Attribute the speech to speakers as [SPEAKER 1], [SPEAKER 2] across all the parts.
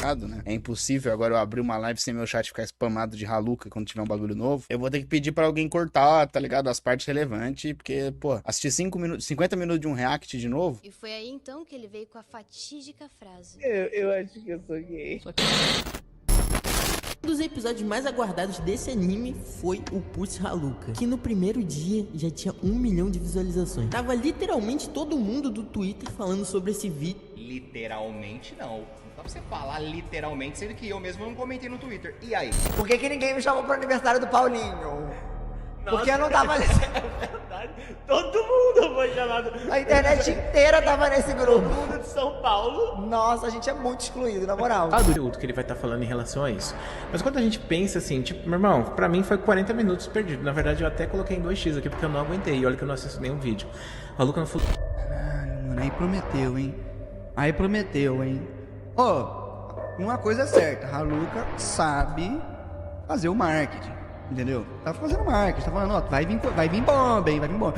[SPEAKER 1] ligado, né? É impossível agora eu abrir uma live sem meu chat ficar spamado de Haluca quando tiver um bagulho novo. Eu vou ter que pedir pra alguém cortar, tá ligado? As partes relevantes, porque, pô, assistir 50 minutos de um react de novo.
[SPEAKER 2] E foi aí então que ele veio com a fatídica frase.
[SPEAKER 3] Eu acho que eu sou gay.
[SPEAKER 4] Um dos episódios mais aguardados desse anime foi o Puts Haluka, que no primeiro dia já tinha 1 milhão de visualizações. Tava literalmente todo mundo do Twitter falando sobre esse vídeo.
[SPEAKER 5] Literalmente não. Não dá pra você falar literalmente, sendo que eu mesmo não comentei no Twitter. E aí?
[SPEAKER 3] Por que ninguém me chamou pro aniversário do Paulinho? Porque eu não tava...
[SPEAKER 6] É verdade. Todo mundo foi chamado.
[SPEAKER 3] A internet inteira tava nesse grupo.
[SPEAKER 6] Todo mundo de São Paulo.
[SPEAKER 3] Nossa, a gente é muito excluído, na moral.
[SPEAKER 7] Do conteúdo que ele vai estar falando em relação a isso. Mas quando a gente pensa assim, tipo, meu irmão, pra mim foi 40 minutos perdido. Na verdade, eu até coloquei em 2x aqui porque eu não aguentei. E olha que eu não assisto nenhum vídeo. O Haluka não falou.
[SPEAKER 8] Caralho, mano, aí prometeu, hein? Aí prometeu, hein? Ó, uma coisa é certa, Haluka sabe fazer o marketing. Entendeu? Tá fazendo marketing, tá falando, ó, vai vir bomba, hein? Vai vir bomba.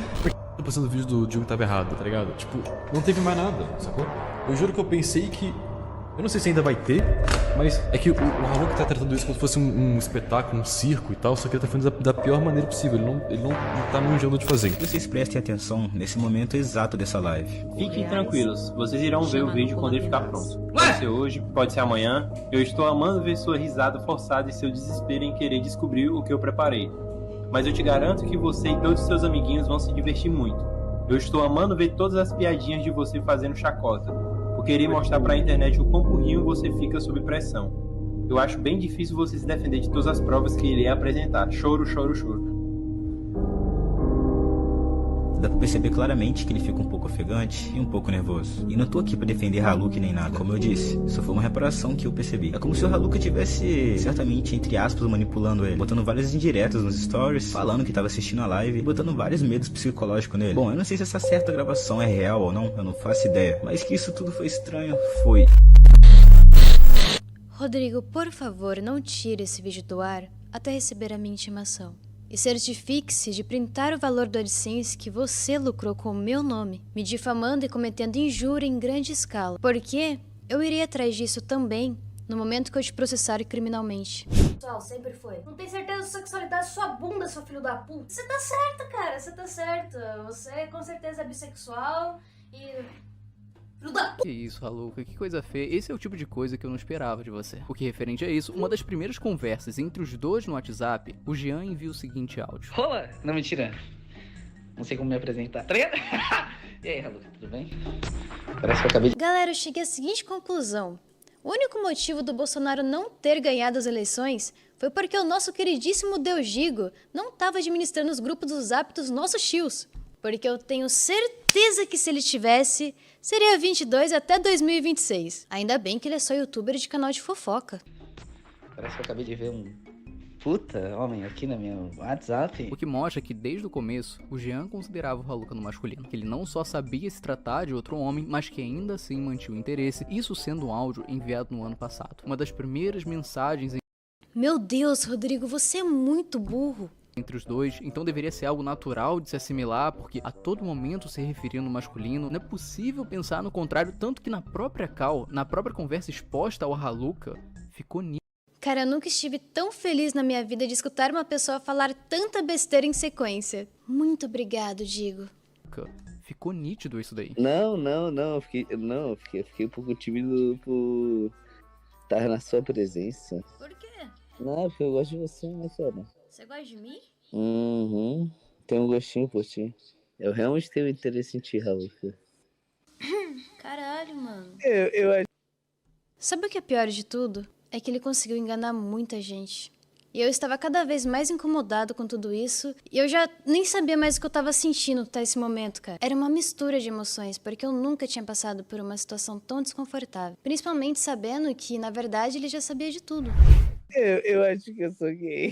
[SPEAKER 9] Tô pensando no vídeo do Diogo tava errado, tá ligado? Tipo, não teve mais nada, sacou? Eu juro que eu pensei que... Eu não sei se ainda vai ter, mas é que o Haluka tá tratando isso como se fosse um espetáculo, um circo e tal, só que ele tá fazendo da pior maneira possível, ele não tá manjando de fazer.
[SPEAKER 10] Vocês prestem atenção nesse momento exato dessa live.
[SPEAKER 11] Fiquem tranquilos, vocês irão ver o vídeo quando ele ficar pronto. Pode ser hoje, pode ser amanhã. Eu estou amando ver sua risada forçada e seu desespero em querer descobrir o que eu preparei. Mas eu te garanto que você e todos os seus amiguinhos vão se divertir muito. Eu estou amando ver todas as piadinhas de você fazendo chacota, por querer mostrar pra internet o quão burrinho você fica sob pressão. Eu acho bem difícil você se defender de todas as provas que irei apresentar. Choro, choro, choro.
[SPEAKER 10] Dá pra perceber claramente que ele fica um pouco ofegante e um pouco nervoso. E não tô aqui pra defender Haluka nem nada. Como eu disse, isso foi uma reparação que eu percebi. É como se o Haluka tivesse, certamente, entre aspas, manipulando ele. Botando várias indiretas nos stories, falando que tava assistindo a live, e botando vários medos psicológicos nele. Bom, eu não sei se essa certa gravação é real ou não, eu não faço ideia. Mas que isso tudo foi estranho, foi.
[SPEAKER 2] Rodrigo, por favor, não tire esse vídeo do ar até receber a minha intimação. E certifique-se de printar o valor do AdSense que você lucrou com o meu nome, me difamando e cometendo injúria em grande escala. Porque eu irei atrás disso também no momento que eu te processar criminalmente.
[SPEAKER 12] Pessoal, sempre foi. Não tem certeza da sexualidade da sua bunda, seu filho da puta. Você tá certa, cara, você tá certa. Você com certeza é bissexual e...
[SPEAKER 13] Que isso, Haluka, que coisa feia. Esse é o tipo de coisa que eu não esperava de você. Porque referente a isso, uma das primeiras conversas entre os dois no WhatsApp, o Jean envia o seguinte áudio.
[SPEAKER 14] Rola? Não, mentira. Não sei como me apresentar, tá ligado? E aí, Haluka, tudo bem? Parece que eu acabei de...
[SPEAKER 2] Galera, eu cheguei à seguinte conclusão. O único motivo do Bolsonaro não ter ganhado as eleições foi porque o nosso queridíssimo Deus Gigo não estava administrando os grupos do Zap dos nossos tios. Porque eu tenho certeza que se ele tivesse, seria 22 até 2026. Ainda bem que ele é só youtuber de canal de fofoca.
[SPEAKER 14] Parece que eu acabei de ver um puta homem aqui no meu WhatsApp.
[SPEAKER 13] O que mostra que desde o começo, o Jean considerava o Haluka no masculino. Que ele não só sabia se tratar de outro homem, mas que ainda assim mantinha o interesse. Isso sendo um áudio enviado no ano passado. Uma das primeiras mensagens...
[SPEAKER 2] Meu Deus, Rodrigo, você é muito burro.
[SPEAKER 13] Entre os dois, então deveria ser algo natural de se assimilar, porque a todo momento se referindo no masculino, não é possível pensar no contrário, tanto que na própria call, na própria conversa exposta ao Haluka, ficou nítido.
[SPEAKER 2] Cara, eu nunca estive tão feliz na minha vida de escutar uma pessoa falar tanta besteira em sequência. Muito obrigado, Digo.
[SPEAKER 13] Ficou nítido isso daí.
[SPEAKER 3] Eu fiquei um pouco tímido por estar na sua presença.
[SPEAKER 2] Por quê?
[SPEAKER 3] Não, porque eu gosto de você, né, cara?
[SPEAKER 2] Você gosta de mim?
[SPEAKER 3] Uhum. Tem um gostinho por ti. Eu realmente tenho interesse em ti, Haluka.
[SPEAKER 2] Caralho, mano.
[SPEAKER 3] Eu...
[SPEAKER 2] Sabe o que é pior de tudo? É que ele conseguiu enganar muita gente. E eu estava cada vez mais incomodado com tudo isso. E eu já nem sabia mais o que eu estava sentindo até esse momento, cara. Era uma mistura de emoções, porque eu nunca tinha passado por uma situação tão desconfortável. Principalmente sabendo que, na verdade, ele já sabia de tudo.
[SPEAKER 3] Eu acho que eu sou gay.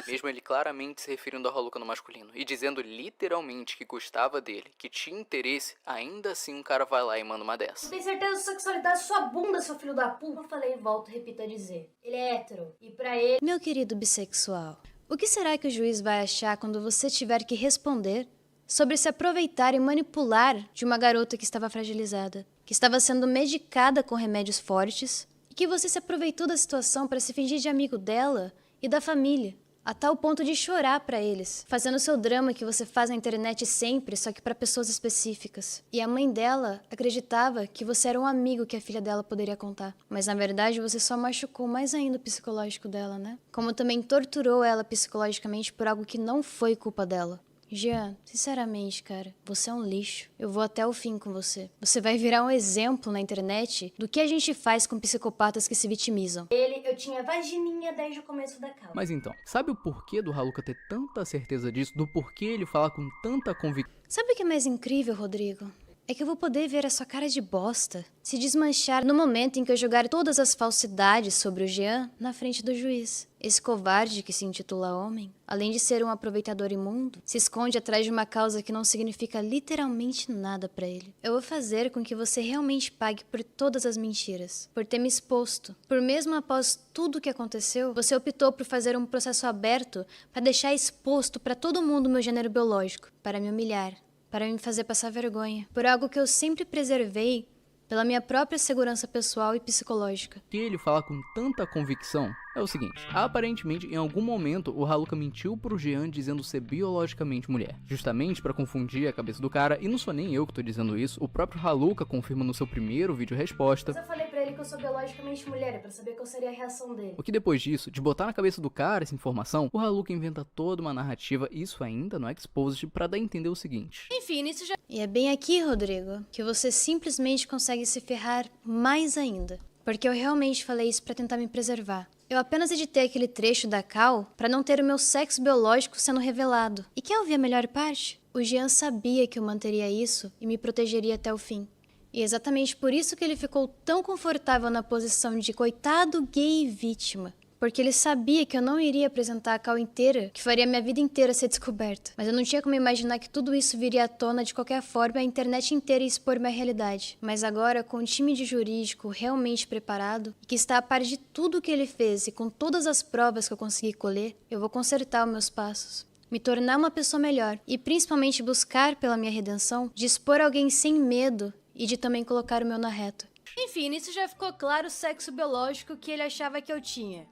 [SPEAKER 13] Mesmo ele claramente se referindo ao Haluka no masculino e dizendo literalmente que gostava dele, que tinha interesse, ainda assim um cara vai lá e manda uma dessa.
[SPEAKER 12] Não tem certeza da sexualidade da sua bunda, seu filho da puta. Eu falei e volto, repito a dizer. Ele é hétero. E pra ele...
[SPEAKER 2] Meu querido bissexual, o que será que o juiz vai achar quando você tiver que responder sobre se aproveitar e manipular de uma garota que estava fragilizada, que estava sendo medicada com remédios fortes, e que você se aproveitou da situação para se fingir de amigo dela e da família, a tal ponto de chorar pra eles, fazendo seu drama que você faz na internet sempre, só que pra pessoas específicas. E a mãe dela acreditava que você era um amigo que a filha dela poderia contar. Mas na verdade você só machucou mais ainda o psicológico dela, né? Como também torturou ela psicologicamente por algo que não foi culpa dela. Jean, sinceramente, cara, você é um lixo. Eu vou até o fim com você. Você vai virar um exemplo na internet do que a gente faz com psicopatas que se vitimizam.
[SPEAKER 12] Eu tinha vagininha desde o começo da calma.
[SPEAKER 13] Mas então, sabe o porquê do Haluka ter tanta certeza disso? Do porquê ele fala com tanta convicção?
[SPEAKER 2] Sabe o que é mais incrível, Rodrigo? É que eu vou poder ver a sua cara de bosta se desmanchar no momento em que eu jogar todas as falsidades sobre o Jean na frente do juiz. Esse covarde que se intitula homem, além de ser um aproveitador imundo, se esconde atrás de uma causa que não significa literalmente nada pra ele. Eu vou fazer com que você realmente pague por todas as mentiras, por ter me exposto. Por mesmo após tudo o que aconteceu, você optou por fazer um processo aberto para deixar exposto pra todo mundo o meu gênero biológico, para me humilhar, para me fazer passar vergonha, por algo que eu sempre preservei pela minha própria segurança pessoal e psicológica.
[SPEAKER 13] Que ele fala com tanta convicção é o seguinte: aparentemente, em algum momento, o Haluka mentiu pro Jean dizendo ser biologicamente mulher, justamente pra confundir a cabeça do cara, e não sou nem eu que tô dizendo isso, o próprio Haluka confirma no seu primeiro vídeo resposta.
[SPEAKER 12] Mas eu falei pra ele que eu sou biologicamente mulher, pra saber qual seria a reação dele.
[SPEAKER 13] O que depois disso, de botar na cabeça do cara essa informação, o Haluka inventa toda uma narrativa, isso ainda no Exposed, pra dar a entender o seguinte.
[SPEAKER 2] Enfim, isso já... E é bem aqui, Rodrigo, que você simplesmente consegue se ferrar mais ainda. Porque eu realmente falei isso pra tentar me preservar. Eu apenas editei aquele trecho da Cal pra não ter o meu sexo biológico sendo revelado. E quer ouvir a melhor parte? O Jean sabia que eu manteria isso e me protegeria até o fim. E é exatamente por isso que ele ficou tão confortável na posição de coitado gay vítima. Porque ele sabia que eu não iria apresentar a Cal inteira, que faria minha vida inteira ser descoberta. Mas eu não tinha como imaginar que tudo isso viria à tona de qualquer forma e a internet inteira ia expor minha realidade. Mas agora, com um time de jurídico realmente preparado, e que está a par de tudo o que ele fez e com todas as provas que eu consegui colher, eu vou consertar os meus passos. Me tornar uma pessoa melhor e principalmente buscar pela minha redenção, de expor alguém sem medo e de também colocar o meu na reta. Enfim, nisso já ficou claro o sexo biológico que ele achava que eu tinha.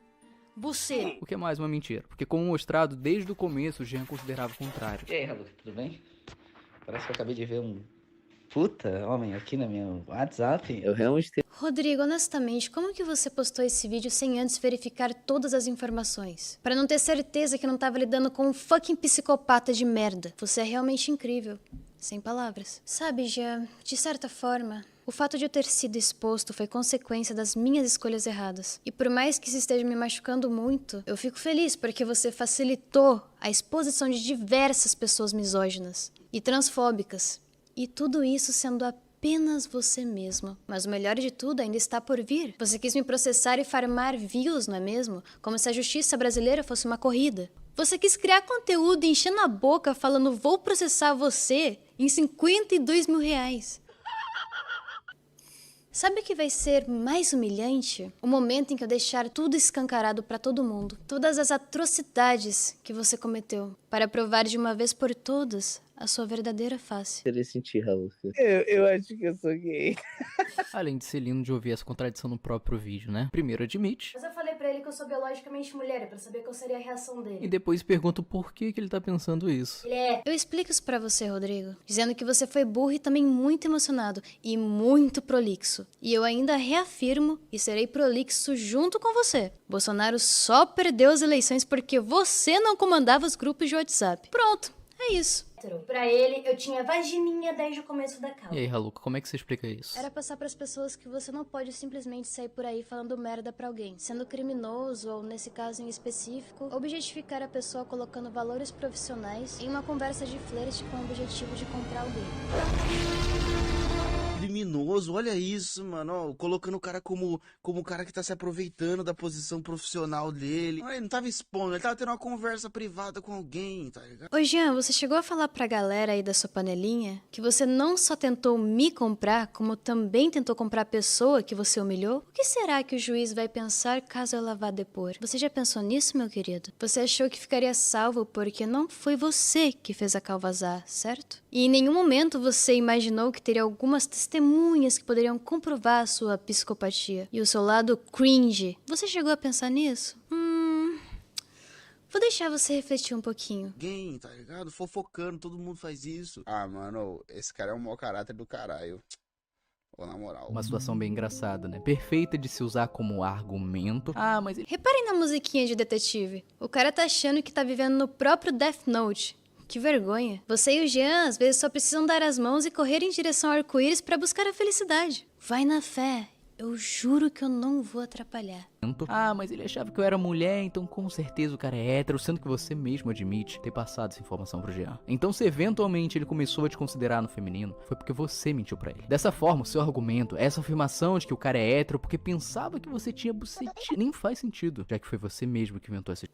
[SPEAKER 2] Buceiro.
[SPEAKER 13] O que é mais uma mentira, porque como mostrado desde o começo, o Jean considerava o contrário.
[SPEAKER 14] E aí, Haluka, tudo bem? Parece que eu acabei de ver um puta homem aqui no meu WhatsApp.
[SPEAKER 3] Eu realmente tenho...
[SPEAKER 2] Rodrigo, honestamente, como que você postou esse vídeo sem antes verificar todas as informações? Pra não ter certeza que não tava lidando com um fucking psicopata de merda. Você é realmente incrível. Sem palavras. Sabe, Jean, de certa forma, o fato de eu ter sido exposto foi consequência das minhas escolhas erradas. E por mais que isso esteja me machucando muito, eu fico feliz porque você facilitou a exposição de diversas pessoas misóginas e transfóbicas. E tudo isso sendo apenas você mesmo. Mas o melhor de tudo ainda está por vir. Você quis me processar e farmar views, não é mesmo? Como se a justiça brasileira fosse uma corrida. Você quis criar conteúdo enchendo a boca falando vou processar você em 52 mil reais. Sabe o que vai ser mais humilhante? O momento em que eu deixar tudo escancarado pra todo mundo. Todas as atrocidades que você cometeu. Para provar de uma vez por todas a sua verdadeira face.
[SPEAKER 3] Querer sentir, Haluka. Eu acho que eu sou gay.
[SPEAKER 13] Além de ser lindo de ouvir essa contradição no próprio vídeo, né? Primeiro admite.
[SPEAKER 12] Mas eu falei pra ele que eu sou biologicamente mulher, pra saber qual seria a reação dele.
[SPEAKER 13] E depois pergunta por que ele tá pensando isso.
[SPEAKER 2] Eu explico isso pra você, Rodrigo. Dizendo que você foi burro e também muito emocionado. E muito prolixo. E eu ainda reafirmo e serei prolixo junto com você. Bolsonaro só perdeu as eleições porque você não comandava os grupos de WhatsApp. Pronto, é isso.
[SPEAKER 12] Pra ele, eu tinha vagininha desde o começo da calma.
[SPEAKER 13] E aí, Haluka, como é que você explica isso?
[SPEAKER 2] Era passar pras pessoas que você não pode simplesmente sair por aí falando merda pra alguém, sendo criminoso ou, nesse caso em específico, objetificar a pessoa colocando valores profissionais em uma conversa de flerte com o objetivo de comprar alguém.
[SPEAKER 1] Criminoso, olha isso, mano, ó, colocando o cara como o cara que tá se aproveitando da posição profissional dele. Ele não tava expondo, ele tava tendo uma conversa privada com alguém, tá ligado?
[SPEAKER 2] Ô Jean, você chegou a falar pra galera aí da sua panelinha que você não só tentou me comprar, como também tentou comprar a pessoa que você humilhou? O que será que o juiz vai pensar caso ela vá depor? Você já pensou nisso, meu querido? Você achou que ficaria salvo porque não foi você que fez a Cal vazar, certo? E em nenhum momento você imaginou que teria algumas testemunhas testemunhas que poderiam comprovar a sua psicopatia e o seu lado cringe. Você chegou a pensar nisso? Vou deixar você refletir um pouquinho.
[SPEAKER 1] Alguém, tá ligado? Fofocando, todo mundo faz isso. Ah, mano, esse cara é um mau caráter do caralho. Ou na moral.
[SPEAKER 13] Uma situação bem engraçada, né? Perfeita de se usar como argumento. Ah, mas...
[SPEAKER 2] Reparem na musiquinha de detetive. O cara tá achando que tá vivendo no próprio Death Note. Que vergonha. Você e o Jean, às vezes, só precisam dar as mãos e correr em direção ao arco-íris pra buscar a felicidade. Vai na fé. Eu juro que eu não vou atrapalhar.
[SPEAKER 13] Ah, mas ele achava que eu era mulher, então com certeza o cara é hétero, sendo que você mesmo admite ter passado essa informação pro Jean. Então se eventualmente ele começou a te considerar no feminino, foi porque você mentiu pra ele. Dessa forma, o seu argumento, essa afirmação de que o cara é hétero porque pensava que você tinha bucetinha, nem faz sentido, já que foi você mesmo que inventou essa...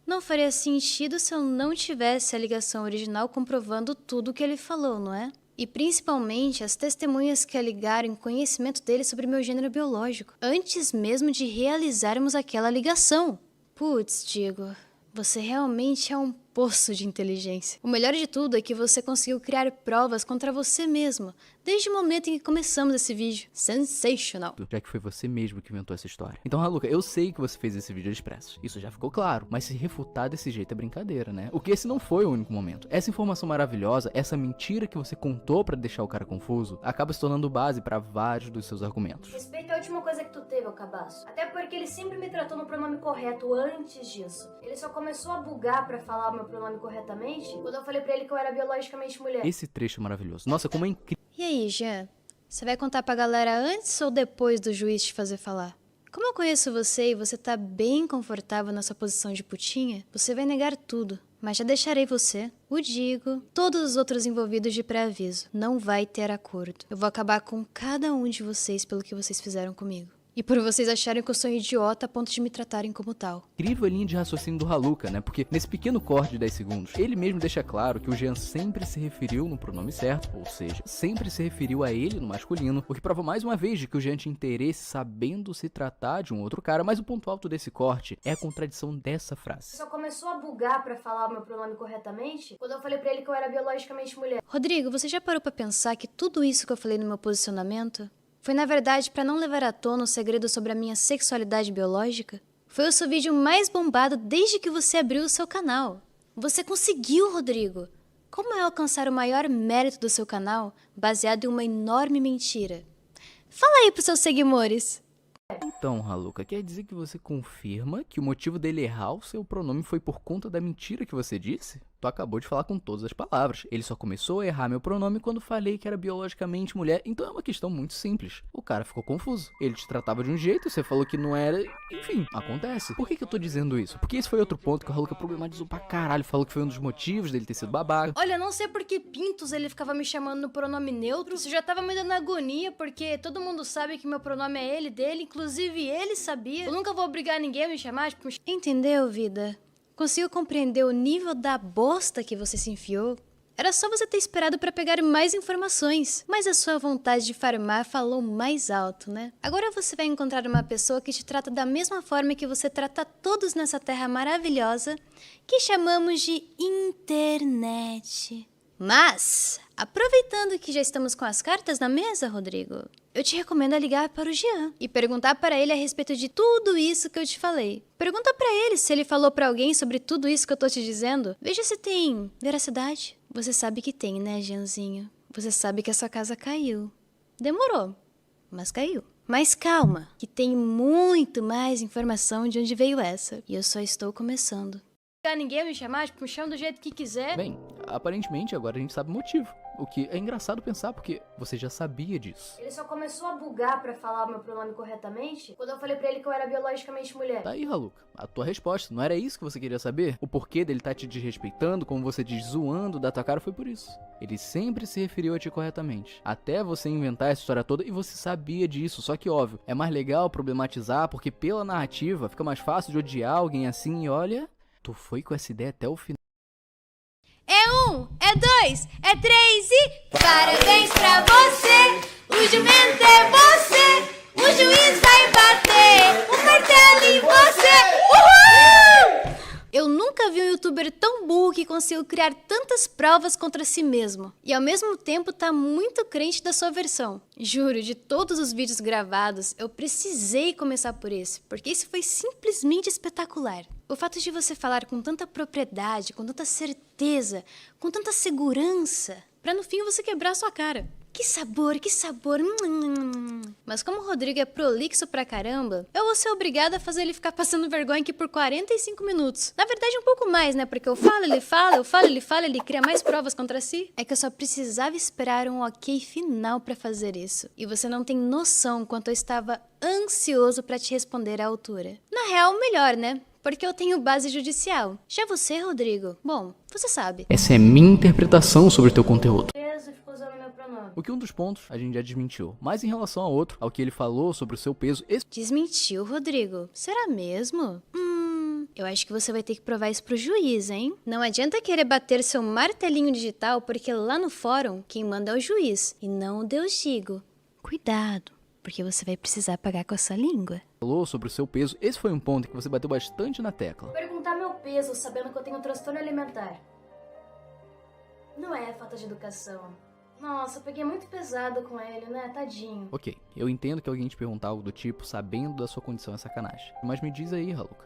[SPEAKER 2] Não faria sentido se eu não tivesse a ligação original comprovando tudo o que ele falou, não é? E principalmente as testemunhas que alegaram conhecimento dele sobre meu gênero biológico, antes mesmo de realizarmos aquela ligação. Putz, Diego, você realmente é um poço de inteligência. O melhor de tudo é que você conseguiu criar provas contra você mesmo, desde o momento em que começamos esse vídeo. Sensational.
[SPEAKER 13] Já que foi você mesmo que inventou essa história. Então, Haluka, eu sei que você fez esse vídeo expresso. Isso já ficou claro. Mas se refutar desse jeito é brincadeira, né? O que esse não foi o único momento. Essa informação maravilhosa, essa mentira que você contou pra deixar o cara confuso, acaba se tornando base pra vários dos seus argumentos.
[SPEAKER 12] Respeita a última coisa que tu teve, ô cabaço. Até porque ele sempre me tratou no pronome correto antes disso. Ele só começou a bugar pra falar o meu pronome corretamente quando eu falei pra ele que eu era biologicamente mulher.
[SPEAKER 13] Esse trecho é maravilhoso. Nossa, como é incrível.
[SPEAKER 2] E aí, Jean? Você vai contar pra galera antes ou depois do juiz te fazer falar? Como eu conheço você e você tá bem confortável na sua posição de putinha, você vai negar tudo. Mas já deixarei você, o Digo, todos os outros envolvidos de pré-aviso. Não vai ter acordo. Eu vou acabar com cada um de vocês pelo que vocês fizeram comigo. E por vocês acharem que eu sou um idiota a ponto de me tratarem como tal.
[SPEAKER 13] Incrível a linha de raciocínio do Haluka, né? Porque nesse pequeno corte de 10 segundos, ele mesmo deixa claro que o Jean sempre se referiu no pronome certo, ou seja, sempre se referiu a ele no masculino, o que prova mais uma vez de que o Jean tinha interesse sabendo se tratar de um outro cara, mas o ponto alto desse corte é a contradição dessa frase.
[SPEAKER 12] Só começou a bugar pra falar o meu pronome corretamente quando eu falei pra ele que eu era biologicamente mulher.
[SPEAKER 2] Rodrigo, você já parou pra pensar que tudo isso que eu falei no meu posicionamento foi, na verdade, pra não levar à tona o segredo sobre a minha sexualidade biológica? Foi o seu vídeo mais bombado desde que você abriu o seu canal. Você conseguiu, Rodrigo! Como é alcançar o maior mérito do seu canal baseado em uma enorme mentira? Fala aí pros seus seguidores!
[SPEAKER 13] Então, Haluka, quer dizer que você confirma que o motivo dele errar o seu pronome foi por conta da mentira que você disse? Tu acabou de falar com todas as palavras. Ele só começou a errar meu pronome quando falei que era biologicamente mulher, então é uma questão muito simples. O cara ficou confuso. Ele te tratava de um jeito, você falou que não era... Enfim, acontece. Por que eu tô dizendo isso? Porque esse foi outro ponto que o Haluka problematizou pra caralho. Falou que foi um dos motivos dele ter sido babaca.
[SPEAKER 2] Olha, não sei por que pintos ele ficava me chamando no pronome neutro. Isso já tava me dando agonia, porque todo mundo sabe que meu pronome é ele, dele. Inclusive, ele sabia. Eu nunca vou obrigar ninguém a me chamar, tipo... Entendeu, vida? Conseguiu compreender o nível da bosta que você se enfiou? Era só você ter esperado pra pegar mais informações. Mas a sua vontade de farmar falou mais alto, né? Agora você vai encontrar uma pessoa que te trata da mesma forma que você trata todos nessa terra maravilhosa que chamamos de internet. Mas, aproveitando que já estamos com as cartas na mesa, Rodrigo, eu te recomendo ligar para o Jean e perguntar para ele a respeito de tudo isso que eu te falei. Pergunta para ele se ele falou para alguém sobre tudo isso que eu tô te dizendo. Veja se tem veracidade. Você sabe que tem, né, Jeanzinho? Você sabe que essa casa caiu. Demorou, mas caiu. Mas calma, que tem muito mais informação de onde veio essa. E eu só estou começando. Ninguém me chamar, tipo, me chama do jeito que quiser.
[SPEAKER 13] Bem, aparentemente agora a gente sabe o motivo. O que é engraçado pensar, porque você já sabia disso.
[SPEAKER 12] Ele só começou a bugar pra falar o meu pronome corretamente quando eu falei pra ele que eu era biologicamente mulher.
[SPEAKER 13] Tá aí, Haluka, a tua resposta. Não era isso que você queria saber? O porquê dele tá te desrespeitando, como você diz, zoando da tua cara, foi por isso. Ele sempre se referiu a ti corretamente. Até você inventar essa história toda, e você sabia disso. Só que, óbvio, é mais legal problematizar, porque pela narrativa fica mais fácil de odiar alguém assim, e olha... Tu foi com essa ideia até o final.
[SPEAKER 2] É 1, é 2, é 3 e... Parabéns pra você, o jumento é você, o juiz vai bater o martelo em você. Uhul! Eu nunca vi um youtuber tão burro que conseguiu criar tantas provas contra si mesmo. E ao mesmo tempo tá muito crente da sua versão. Juro, de todos os vídeos gravados, eu precisei começar por esse, porque esse foi simplesmente espetacular. O fato de você falar com tanta propriedade, com tanta certeza, com tanta segurança, pra no fim você quebrar a sua cara. Que sabor, que sabor. Mas como o Rodrigo é prolixo pra caramba, eu vou ser obrigada a fazer ele ficar passando vergonha aqui por 45 minutos. Na verdade, um pouco mais, né? Porque eu falo, ele fala, eu falo, ele fala, ele cria mais provas contra si. É que eu só precisava esperar um ok final pra fazer isso. E você não tem noção quanto eu estava ansioso pra te responder à altura. Na real, melhor, né? Porque eu tenho base judicial. Já você, Rodrigo? Bom, você sabe.
[SPEAKER 13] Essa é minha interpretação sobre o teu conteúdo.
[SPEAKER 12] Peso, ficou usando meu pronome.
[SPEAKER 13] O que um dos pontos a gente já desmentiu. Mas em relação ao outro, ao que ele falou sobre o seu peso...
[SPEAKER 2] Desmentiu, Rodrigo? Será mesmo? Eu acho que você vai ter que provar isso pro juiz, hein? Não adianta querer bater seu martelinho digital, porque lá no fórum, quem manda é o juiz, e não o Deus Gigo. Cuidado, porque você vai precisar pagar com a sua língua.
[SPEAKER 13] Falou sobre o seu peso, esse foi um ponto que você bateu bastante na tecla.
[SPEAKER 12] Perguntar meu peso sabendo que eu tenho transtorno alimentar. Não é falta de educação. Nossa, eu peguei muito pesado com ele, né? Tadinho.
[SPEAKER 13] Ok, eu entendo que alguém te perguntar algo do tipo, sabendo da sua condição é sacanagem. Mas me diz aí, Haluka,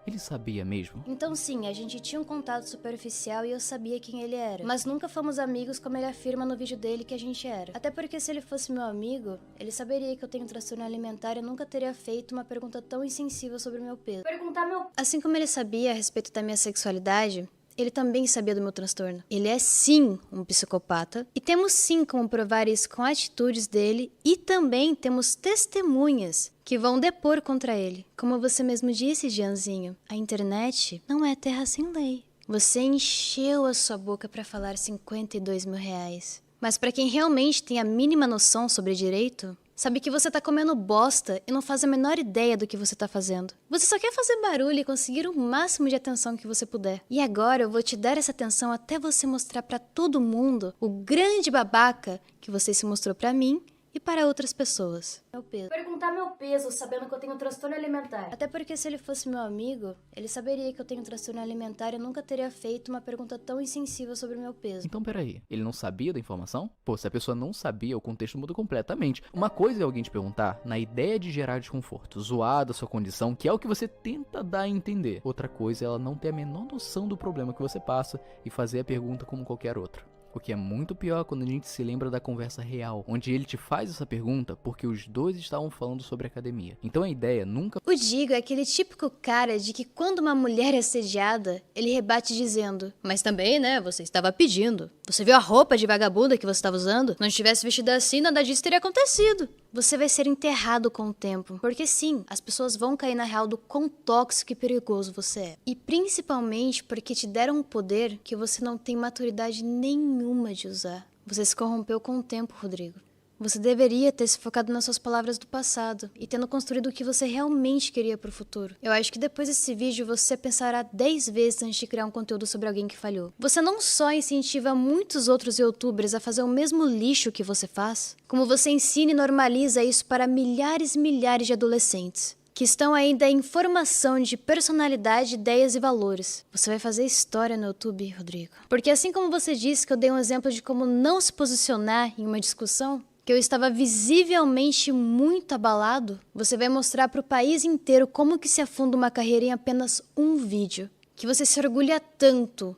[SPEAKER 13] ele sabia mesmo?
[SPEAKER 2] Então sim, a gente tinha um contato superficial e eu sabia quem ele era. Mas nunca fomos amigos como ele afirma no vídeo dele que a gente era. Até porque se ele fosse meu amigo, ele saberia que eu tenho transtorno alimentar e nunca teria feito uma pergunta tão insensível sobre o meu peso.
[SPEAKER 12] Perguntar meu...
[SPEAKER 2] Assim como ele sabia a respeito da minha sexualidade, ele também sabia do meu transtorno. Ele é sim um psicopata e temos sim como provar isso com atitudes dele e também temos testemunhas que vão depor contra ele. Como você mesmo disse, Gianzinho, a internet não é terra sem lei. Você encheu a sua boca para falar 52 mil reais. Mas para quem realmente tem a mínima noção sobre direito, sabe que você tá comendo bosta e não faz a menor ideia do que você tá fazendo. Você só quer fazer barulho e conseguir o máximo de atenção que você puder. E agora eu vou te dar essa atenção até você mostrar pra todo mundo o grande babaca que você se mostrou pra mim e para outras pessoas. Meu peso.
[SPEAKER 12] Perguntar meu peso sabendo que eu tenho transtorno alimentar.
[SPEAKER 2] Até porque se ele fosse meu amigo, ele saberia que eu tenho transtorno alimentar e nunca teria feito uma pergunta tão insensível sobre o meu peso.
[SPEAKER 13] Então peraí, ele não sabia da informação? Pô, se a pessoa não sabia, o contexto muda completamente. Uma coisa é alguém te perguntar na ideia de gerar desconforto, zoar da sua condição, que é o que você tenta dar a entender. Outra coisa é ela não ter a menor noção do problema que você passa e fazer a pergunta como qualquer outra. O que é muito pior quando a gente se lembra da conversa real, onde ele te faz essa pergunta porque os dois estavam falando sobre academia. Então a ideia nunca...
[SPEAKER 2] O Gigo é aquele típico cara de que quando uma mulher é assediada, ele rebate dizendo: mas também, né, você estava pedindo. Você viu a roupa de vagabunda que você estava usando? Não tivesse vestido assim, nada disso teria acontecido. Você vai ser enterrado com o tempo. Porque sim, as pessoas vão cair na real do quão tóxico e perigoso você é. E principalmente porque te deram um poder que você não tem maturidade nenhuma de usar. Você se corrompeu com o tempo, Rodrigo. Você deveria ter se focado nas suas palavras do passado e tendo construído o que você realmente queria pro futuro. Eu acho que depois desse vídeo você pensará 10 vezes antes de criar um conteúdo sobre alguém que falhou. Você não só incentiva muitos outros youtubers a fazer o mesmo lixo que você faz, como você ensina e normaliza isso para milhares e milhares de adolescentes que estão ainda em formação de personalidade, ideias e valores. Você vai fazer história no YouTube, Rodrigo. Porque assim como você disse que eu dei um exemplo de como não se posicionar em uma discussão, que eu estava visivelmente muito abalado, você vai mostrar para o país inteiro como que se afunda uma carreira em apenas um vídeo. Que você se orgulha tanto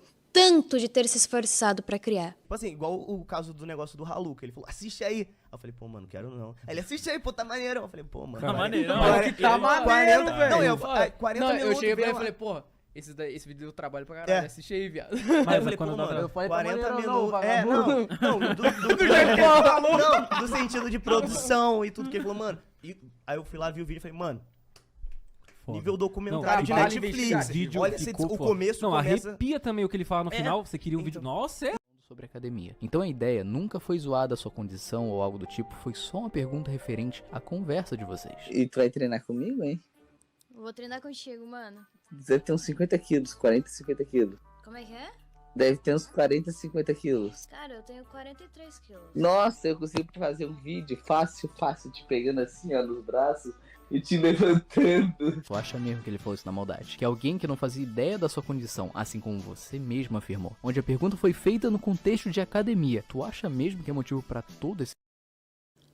[SPEAKER 2] de ter se esforçado para criar.
[SPEAKER 15] Tipo assim, igual o caso do negócio do Haluka. Ele falou, assiste aí. Eu falei, pô, mano, quero não. Aí ele, assiste aí, pô, tá maneiro. Eu falei, pô, mano.
[SPEAKER 16] Tá maneiro, tá maneiro, velho.
[SPEAKER 15] Não, 40 minutos.
[SPEAKER 16] Eu cheguei pra ele e falei, porra, esse vídeo deu trabalho pra caralho, assiste aí, viado.
[SPEAKER 15] Aí eu falei, pô, mano, eu falei, 40 minutos. Do sentido de produção e tudo que ele falou, mano. Aí eu fui lá, vi o vídeo e falei, mano, nível documentário de Netflix. Olha o começo.
[SPEAKER 9] Não, arrepia também o que ele fala no final. Você queria um vídeo. Nossa, é.
[SPEAKER 13] Sobre academia. Então a ideia nunca foi zoar a sua condição ou algo do tipo, foi só uma pergunta referente à conversa de vocês.
[SPEAKER 3] E tu vai treinar comigo, hein?
[SPEAKER 2] Vou treinar contigo, mano.
[SPEAKER 3] Deve ter uns 50 quilos, 40, 50 quilos.
[SPEAKER 2] Como é que é?
[SPEAKER 3] Deve ter uns 40, 50 quilos.
[SPEAKER 2] Cara, eu tenho 43 quilos.
[SPEAKER 3] Nossa, eu consigo fazer um vídeo fácil, te pegando assim, ó, nos braços e te levantando.
[SPEAKER 13] Tu acha mesmo que ele falou isso na maldade? Que alguém que não fazia ideia da sua condição, assim como você mesmo afirmou, onde a pergunta foi feita no contexto de academia, tu acha mesmo que é motivo pra todo esse...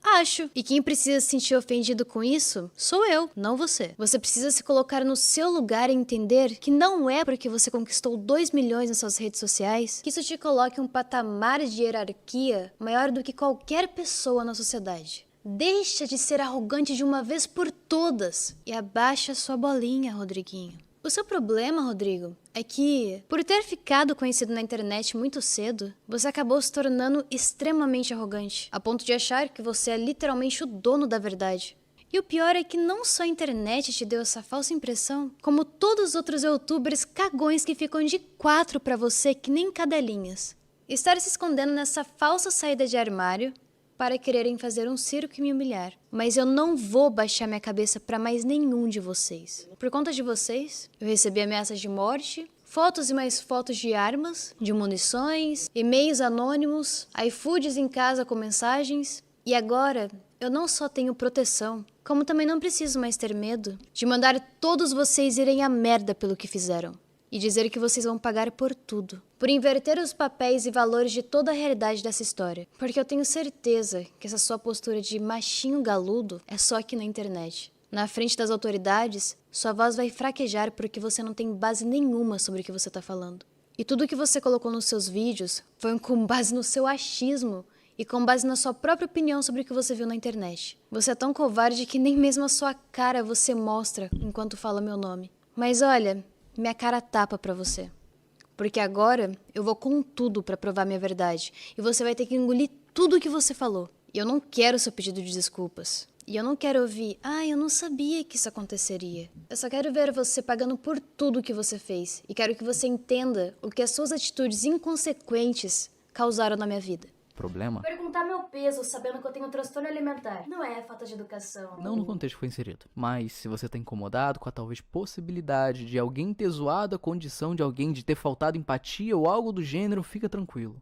[SPEAKER 2] Acho. E quem precisa se sentir ofendido com isso sou eu, não você. Você precisa se colocar no seu lugar e entender que não é porque você conquistou 2 milhões nas suas redes sociais que isso te coloque em um patamar de hierarquia maior do que qualquer pessoa na sociedade. Deixa de ser arrogante de uma vez por todas e abaixa sua bolinha, Rodriguinho. O seu problema, Rodrigo, é que, por ter ficado conhecido na internet muito cedo, você acabou se tornando extremamente arrogante, a ponto de achar que você é literalmente o dono da verdade. E o pior é que não só a internet te deu essa falsa impressão, como todos os outros youtubers cagões que ficam de 4 pra você que nem cadelinhas. Estar se escondendo nessa falsa saída de armário para quererem fazer um circo e me humilhar. Mas eu não vou baixar minha cabeça para mais nenhum de vocês. Por conta de vocês, eu recebi ameaças de morte, fotos e mais fotos de armas, de munições, e-mails anônimos, iFoods em casa com mensagens. E agora, eu não só tenho proteção, como também não preciso mais ter medo de mandar todos vocês irem à merda pelo que fizeram. E dizer que vocês vão pagar por tudo. Por inverter os papéis e valores de toda a realidade dessa história. Porque eu tenho certeza que essa sua postura de machinho galudo é só aqui na internet. Na frente das autoridades, sua voz vai fraquejar porque você não tem base nenhuma sobre o que você tá falando. E tudo que você colocou nos seus vídeos foi com base no seu achismo e com base na sua própria opinião sobre o que você viu na internet. Você é tão covarde que nem mesmo a sua cara você mostra enquanto fala meu nome. Mas olha... minha cara tapa pra você. Porque agora eu vou com tudo pra provar minha verdade. E você vai ter que engolir tudo o que você falou. E eu não quero seu pedido de desculpas. E eu não quero ouvir, eu não sabia que isso aconteceria. Eu só quero ver você pagando por tudo que você fez. E quero que você entenda o que as suas atitudes inconsequentes causaram na minha vida.
[SPEAKER 13] Problema?
[SPEAKER 12] Perguntar meu peso sabendo que eu tenho transtorno alimentar não é falta de educação.
[SPEAKER 13] Não no contexto que foi inserido. Mas se você tá incomodado com a talvez possibilidade de alguém ter zoado a condição de alguém, de ter faltado empatia ou algo do gênero, fica tranquilo.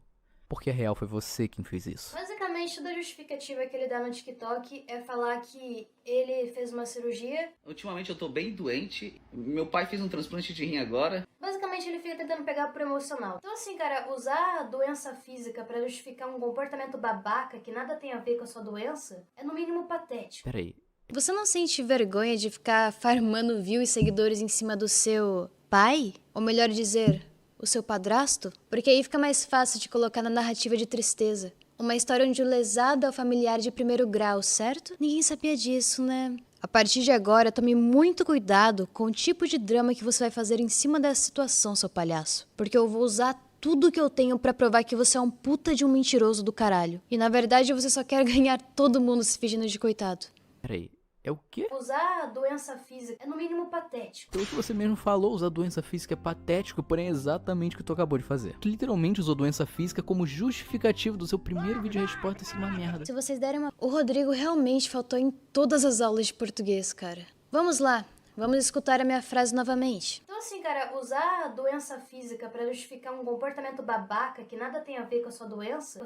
[SPEAKER 13] Porque a real foi você quem fez isso.
[SPEAKER 12] Basicamente, toda a justificativa que ele dá no TikTok é falar que ele fez uma cirurgia.
[SPEAKER 14] Ultimamente eu tô bem doente. Meu pai fez um transplante de rim agora.
[SPEAKER 12] Basicamente, ele fica tentando pegar pro emocional. Então, assim, cara, usar a doença física pra justificar um comportamento babaca que nada tem a ver com a sua doença é no mínimo patético.
[SPEAKER 13] Peraí.
[SPEAKER 2] Você não sente vergonha de ficar farmando views e seguidores em cima do seu pai? Ou melhor dizer, o seu padrasto? Porque aí fica mais fácil de colocar na narrativa de tristeza. Uma história onde o lesado é o familiar de primeiro grau, certo? Ninguém sabia disso, né? A partir de agora, tome muito cuidado com o tipo de drama que você vai fazer em cima dessa situação, seu palhaço. Porque eu vou usar tudo que eu tenho pra provar que você é um puta de um mentiroso do caralho. E na verdade você só quer ganhar todo mundo se fingindo de coitado.
[SPEAKER 13] Peraí. É o quê?
[SPEAKER 12] Usar a doença física é no mínimo patético.
[SPEAKER 13] Pelo que você mesmo falou, usar doença física é patético, porém é exatamente o que tu acabou de fazer. Tu literalmente usou doença física como justificativo do seu primeiro vídeo resposta ser uma merda.
[SPEAKER 2] Se vocês derem uma... O Rodrigo realmente faltou em todas as aulas de português, cara. Vamos lá, vamos escutar a minha frase novamente.
[SPEAKER 12] Então assim, cara, usar a doença física pra justificar um comportamento babaca que nada tem a ver com a sua doença,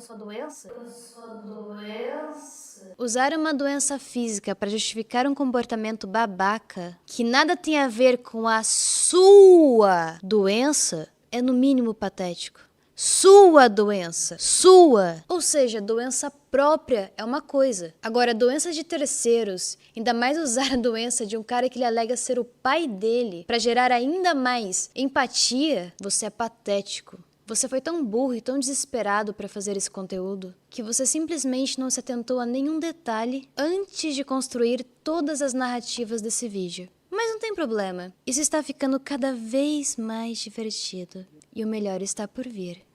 [SPEAKER 2] Usar uma doença física para justificar um comportamento babaca que nada tem a ver com a sua doença é no mínimo patético. Sua doença. Sua. Ou seja, doença própria é uma coisa. Agora, doença de terceiros, ainda mais usar a doença de um cara que ele alega ser o pai dele para gerar ainda mais empatia, você é patético. Você foi tão burro e tão desesperado para fazer esse conteúdo que você simplesmente não se atentou a nenhum detalhe antes de construir todas as narrativas desse vídeo. Mas não tem problema. Isso está ficando cada vez mais divertido. E o melhor está por vir.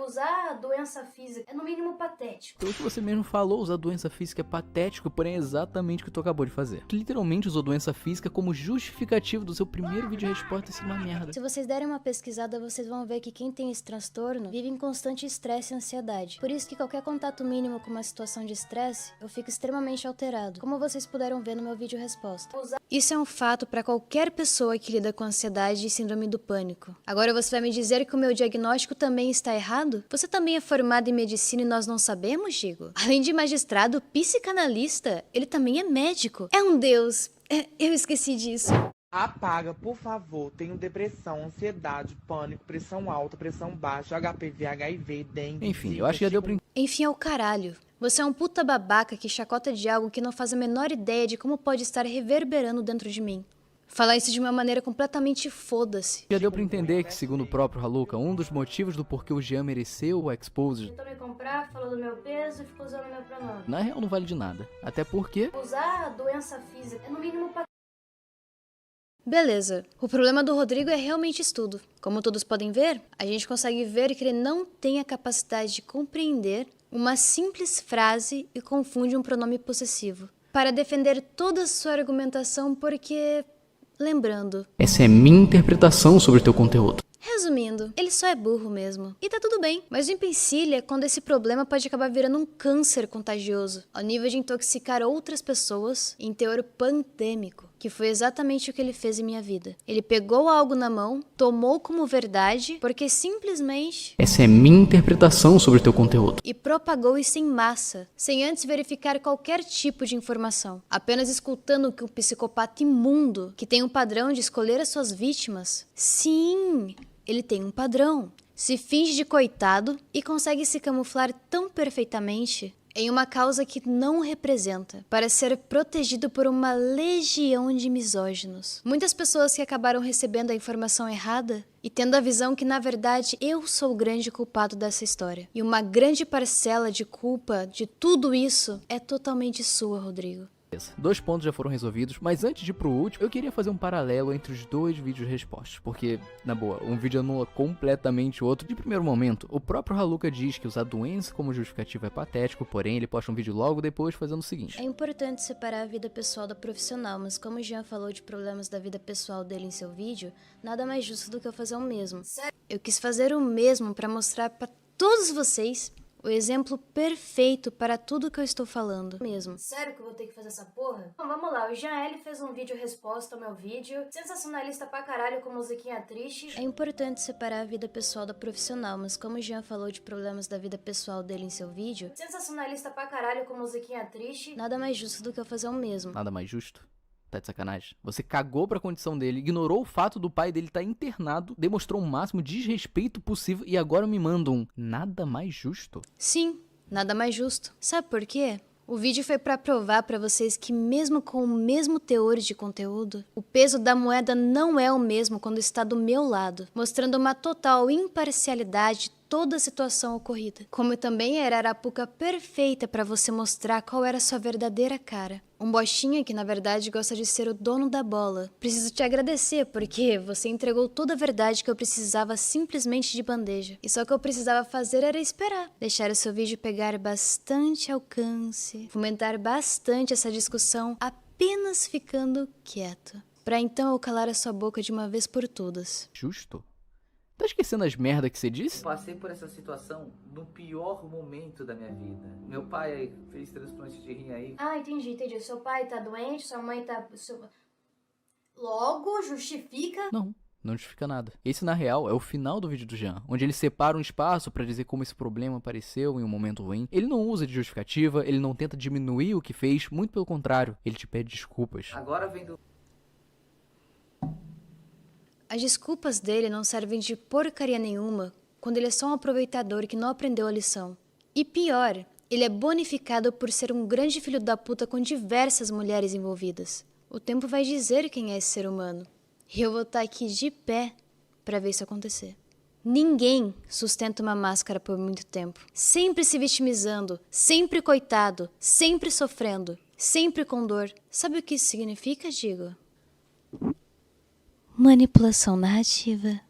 [SPEAKER 12] Usar a doença física é no mínimo patético.
[SPEAKER 13] Pelo que você mesmo falou, usar doença física é patético, porém é exatamente o que tu acabou de fazer. Tu literalmente usou doença física como justificativo do seu primeiro vídeo resposta ser uma merda.
[SPEAKER 2] Se vocês derem uma pesquisada, vocês vão ver que quem tem esse transtorno vive em constante estresse e ansiedade. Por isso que qualquer contato mínimo com uma situação de estresse, eu fico extremamente alterado. Como vocês puderam ver no meu vídeo resposta. Isso é um fato para qualquer pessoa que lida com ansiedade e síndrome do pânico. Agora você vai me dizer que o meu diagnóstico também está errado? Você também é formado em medicina e nós não sabemos, Gigo? Além de magistrado, psicanalista, ele também é médico. É um deus. Eu esqueci disso.
[SPEAKER 17] Apaga, por favor. Tenho depressão, ansiedade, pânico, pressão alta, pressão baixa, HPV, HIV, dengue.
[SPEAKER 13] Enfim, eu acho que já deu pra...
[SPEAKER 2] Enfim, é o caralho. Você é um puta babaca que chacota de algo que não faz a menor ideia de como pode estar reverberando dentro de mim. Falar isso de uma maneira completamente foda-se.
[SPEAKER 13] Já deu pra entender que, segundo o próprio Haluka, um dos motivos do porquê o Jean mereceu o Exposed...
[SPEAKER 12] Tentou me comprar, falou do meu peso e ficou usando meu pronome.
[SPEAKER 13] Na real não vale de nada. Até porque...
[SPEAKER 12] Usar a doença física é no mínimo pra...
[SPEAKER 2] Beleza, o problema do Rodrigo é realmente estudo. Como todos podem ver, a gente consegue ver que ele não tem a capacidade de compreender uma simples frase e confunde um pronome possessivo. Para defender toda a sua argumentação porque... Lembrando...
[SPEAKER 13] Essa é minha interpretação sobre o teu conteúdo.
[SPEAKER 2] Resumindo, ele só é burro mesmo. E tá tudo bem, mas o empecilho é quando esse problema pode acabar virando um câncer contagioso, ao nível de intoxicar outras pessoas em teor pandêmico, que foi exatamente o que ele fez em minha vida. Ele pegou algo na mão, tomou como verdade, porque simplesmente...
[SPEAKER 13] Essa é minha interpretação sobre o teu conteúdo.
[SPEAKER 2] E propagou isso em massa, sem antes verificar qualquer tipo de informação. Apenas escutando que um psicopata imundo, que tem um padrão de escolher as suas vítimas... Sim... Ele tem um padrão, se finge de coitado e consegue se camuflar tão perfeitamente em uma causa que não o representa, para ser protegido por uma legião de misóginos. Muitas pessoas que acabaram recebendo a informação errada e tendo a visão que, na verdade, eu sou o grande culpado dessa história. E uma grande parcela de culpa de tudo isso é totalmente sua, Rodrigo.
[SPEAKER 13] 2 pontos já foram resolvidos, mas antes de ir pro último, eu queria fazer um paralelo entre os 2 vídeos de respostas, porque, na boa, um vídeo anula completamente o outro. De primeiro momento, o próprio Haluka diz que usar doença como justificativa é patético, porém ele posta um vídeo logo depois fazendo o seguinte:
[SPEAKER 2] é importante separar a vida pessoal da profissional, mas como o Jean falou de problemas da vida pessoal dele em seu vídeo, nada mais justo do que eu fazer o mesmo. Eu quis fazer o mesmo para mostrar para todos vocês o exemplo perfeito para tudo que eu estou falando mesmo.
[SPEAKER 12] Sério que eu vou ter que fazer essa porra? Bom, vamos lá. O Jean fez um vídeo resposta ao meu vídeo. Sensacionalista pra caralho com musiquinha triste.
[SPEAKER 2] É importante separar a vida pessoal da profissional, mas como o Jean falou de problemas da vida pessoal dele em seu vídeo...
[SPEAKER 12] Sensacionalista pra caralho com musiquinha triste.
[SPEAKER 2] Nada mais justo do que eu fazer o mesmo.
[SPEAKER 13] Nada mais justo? Tá de sacanagem? Você cagou pra condição dele, ignorou o fato do pai dele estar internado, demonstrou o máximo desrespeito possível e agora me manda um nada mais justo?
[SPEAKER 2] Sim, nada mais justo. Sabe por quê? O vídeo foi pra provar pra vocês que mesmo com o mesmo teor de conteúdo, o peso da moeda não é o mesmo quando está do meu lado, mostrando uma total imparcialidade toda a situação ocorrida. Como também era a arapuca perfeita para você mostrar qual era a sua verdadeira cara. Um bostinha que na verdade gosta de ser o dono da bola. Preciso te agradecer porque você entregou toda a verdade que eu precisava simplesmente de bandeja. E só o que eu precisava fazer era esperar. Deixar o seu vídeo pegar bastante alcance. Fomentar bastante essa discussão apenas ficando quieto. Pra então eu calar a sua boca de uma vez por todas.
[SPEAKER 13] Justo? Tá esquecendo as merdas que você disse?
[SPEAKER 14] Passei por essa situação no pior momento da minha vida. Meu pai fez transplante de rim aí.
[SPEAKER 12] Ah, entendi. Seu pai tá doente, sua mãe tá... Logo, justifica?
[SPEAKER 13] Não justifica nada. Esse, na real, é o final do vídeo do Jean, onde ele separa um espaço pra dizer como esse problema apareceu em um momento ruim. Ele não usa de justificativa, ele não tenta diminuir o que fez, muito pelo contrário, ele te pede desculpas.
[SPEAKER 14] Agora vem do...
[SPEAKER 2] As desculpas dele não servem de porcaria nenhuma quando ele é só um aproveitador que não aprendeu a lição. E pior, ele é bonificado por ser um grande filho da puta com diversas mulheres envolvidas. O tempo vai dizer quem é esse ser humano. E eu vou estar aqui de pé pra ver isso acontecer. Ninguém sustenta uma máscara por muito tempo. Sempre se vitimizando, sempre coitado, sempre sofrendo, sempre com dor. Sabe o que isso significa, Gigo? Manipulação narrativa.